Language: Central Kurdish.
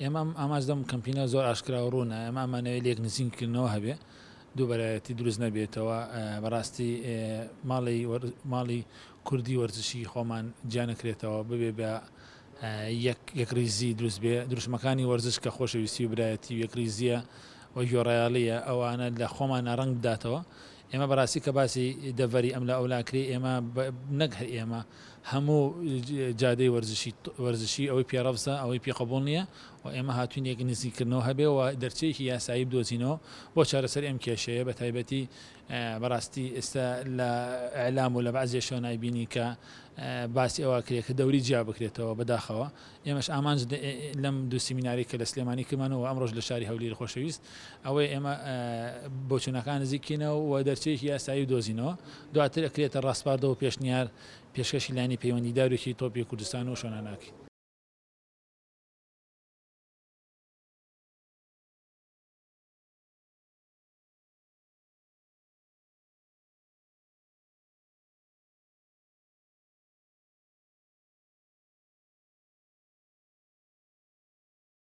ئێمە ئاماژ دەم کەمپینە زۆر ئاشکرا و ڕوونە ئەمە ئەمانەوێت لێک نزیکردنەوە هەبێ دوو بەرایەتی دروست نەبێتەوە بەڕاستی ماڵی کوردی وەرزشی خۆمان گیان نەکرێتەوە ببێ بە یەک ریزی دروست بێ دروشمەکانی وەرزش کە خۆشەویستی و برایەتی و یەکریزیە و گۆڕایاڵیە ئەوانە لە خۆمان ڕنگ بداتەوە ئێمە بەڕاستی کە باسی دەڤەری ئەم لە ئەولاکری ئێمە نەک ئێمە هەموو جادەی وەرزشی ئەوەی پێڕەفزە ئەوەی پێقبول نییە و ئێمە هاتوین یەک نزیکردنەوە هەبێ و دەرچەیەکی یاسایی بدۆزینەوە بۆ چارەسەر ئەم کێشەیە بە تایبەتی بەڕاستی ئێستا لە ئەعلام و لە بەعزێ شەوە نایبینی کە باسی ئەوە کرێت کە دەوری جیا بکرێتەوە بەداخەوە ئێمەش ئامانج لەم دوو سیمیناری کە لە سلێمانی کردمانەوە ئەمڕۆژ لە شاری هەولێر خۆشەویست ئەوەی ئێمە بۆچوونەکان نزیکینەوە و دەرچەیەکی یاسایی دۆزینەوە دواتر ئەکرێتە ڕاستپاردەوە پێشنیار پێشکەشی لانی پەیوەندیدارێکی تۆپی کوردستان و شۆناناکی